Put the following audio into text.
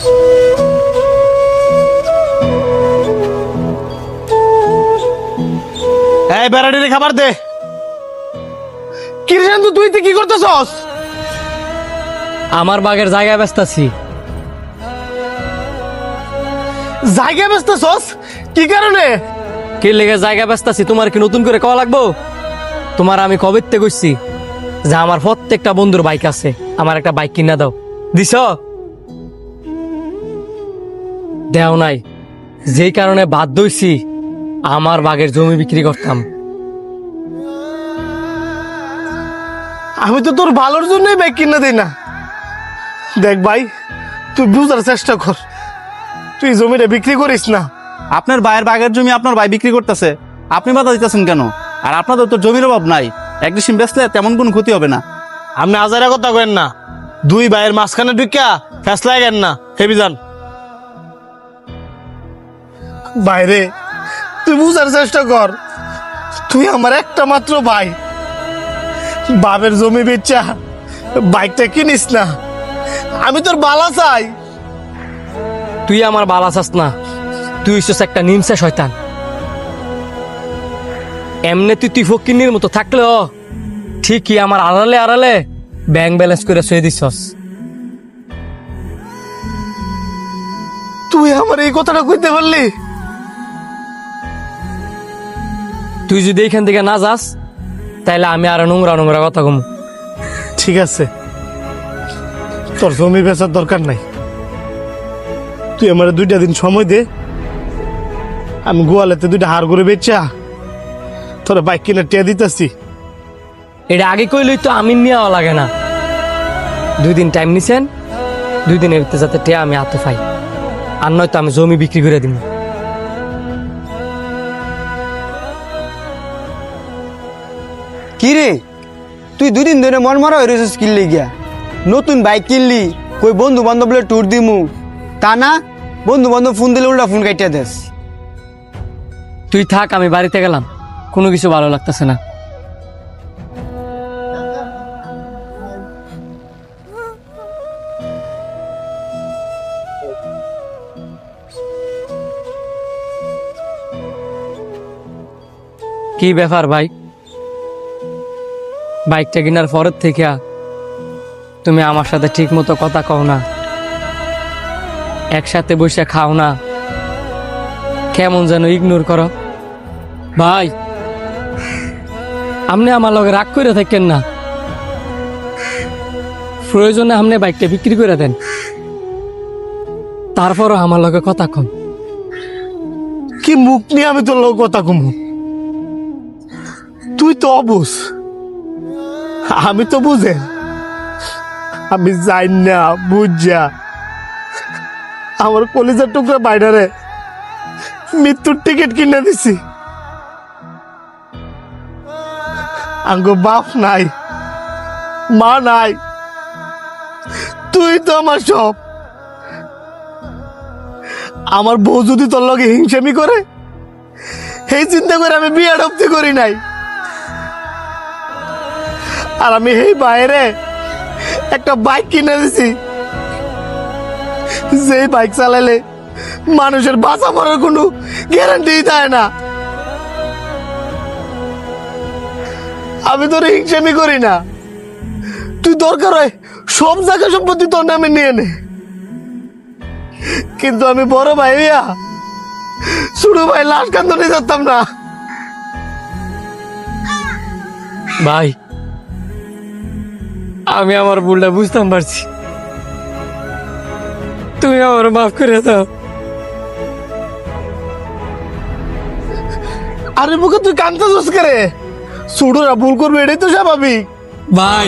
এই বেড়াটিরে খাবার দে। কি রে শান্তু, তুই কি করতেছস? আমার বাগের জায়গা ব্যস্তাছি। জায়গা বেচতেছস? কি কারণে? কি লেগে জায়গা ব্যস্তাছি? তোমার কি নতুন করে কওয়া লাগবো? তোমার আমি কবেতে কইছি যে আমার প্রত্যেকটা বন্ধুর বাইক আছে, আমার একটা বাইক কিনা দাও। দিছ? দেও নাই, যেই কারণে বাধ্য হইছি আমার বাগের জমি বিক্রি করতাম। আমি তো তোর ভালোর জন্যই বাইক কিনে দিই না। দেখ ভাই, তুই বুঝার চেষ্টা কর, তুই জমিটা বিক্রি করিস না। আপনার ভাইয়ের বাগের জমি আপনার ভাই বিক্রি করতেছে, আপনি বাধা দিতেছেন কেন? আর আপনাদের তো জমির অভাব নাই, এক ডিসিম বেচলে তেমন কোনো ক্ষতি হবে না। আপনি আজারা কথা কেন না, দুই ভাইয়ের মাঝখানে ঢুকিয়া ফেসলা গেন না, হেবি যান বাইরে। তুই বুঝার চেষ্টা কর, তুই আমার একটা মাত্র ভাই। বাপের জমি বেচা বাইকটা কিনিস না, আমি তোর বালা চাই। তুই আমার বালা চাস না, তুই হইছিস একটা নিমসা শয়তান। এমনি তুই ফকিন্নির মতো থাকলেও ঠিকই আমার আড়ালে আড়ালে ব্যাংক ব্যালেন্স করে শুয়ে দিছস। তুই আমার এই কথাটা কইতে পারলি? তুই যদি এখান থেকে না যাস তাইলে আমি আরো নোংরা নোংরা কথা কম। ঠিক আছে, তোর জমি বেচার দরকার নাই, তুই আমার 2টা দিন সময় দে, আমি গোয়ালেতে 2টা হাড় করে বেচা তোর বাইক কিনে টিয়া দিতেছি। এটা আগে কইলই তো আমি নেওয়া লাগে না। 2 দিন টাইম নিছেন, 2 দিনের ভিতরে যাতে টিয়া আমি হাতে পাই, আর নয়তো আমি জমি বিক্রি করে দিব। কি রে, তুই 2 দিন ধরে মন মারা হয়ে রয়েছিস কিনলি গিয়া? নতুন বাইক কিনলি, কই বন্ধু বান্ধব ট্যুর দিমু, তা না বন্ধু বান্ধব ফোন দিলে উল্টা ফোন কাটিয়া দেস। তুই থাক, আমি বাড়িতে গেলাম, কোনো কিছু ভালো লাগতেছে না। কি ব্যাপার ভাই, বাইকটা কেনার পরের থেকে তুমি আমার সাথে ঠিক মতো কথা কও না, একসাথে বসে খাও না, কেমন যেন ইগনোর করো। ভাই, আপনি আমার লগে রাগ করে থাকেন না, প্রয়োজনে আপনি বাইকটা বিক্রি করে দেন, তারপরও আমার লগে কথা কম। কি মুখ নিয়ে আমি তোর লোক কথা কমু? তুই তো অবুঝ, আমি তো বুঝে, আমি যাই না বুঝা আমার কলিজার টুকরা বাইরে মৃত্যুর টিকিট কিনে দিছি। আঙ্গ বাপ নাই, মা নাই, তুই তো আমার সব। আমার বউ যদি তোর লগে হিংসামি করে, এই চিন্তা করে আমি বিয়ে অব্দি করি নাই। আর আমি এই বাইরে একটা বাইক কিনে দিছি, যে বাইক চালালে মানুষের বাঁচা মরার কোনো গ্যারান্টি দেয় না। আমি তোর হিংসামি করি না, তুই দরকার হয় সব জায়গা সম্পত্তি তোর নামে নিয়ে নে, কিন্তু আমি বড় ভাই হইয়া ছোট ভাই লাশ কান্দনে যেতাম না। ভাই, আমি আমার ভুলটা বুঝতাম পারছি, তুমি আমার মাফ করে দাও। আরে মুখে তুই কান্দতেছিস করে? ছোটরা ভুল করবে, এটাই তো স্বাভাবিক। ভাই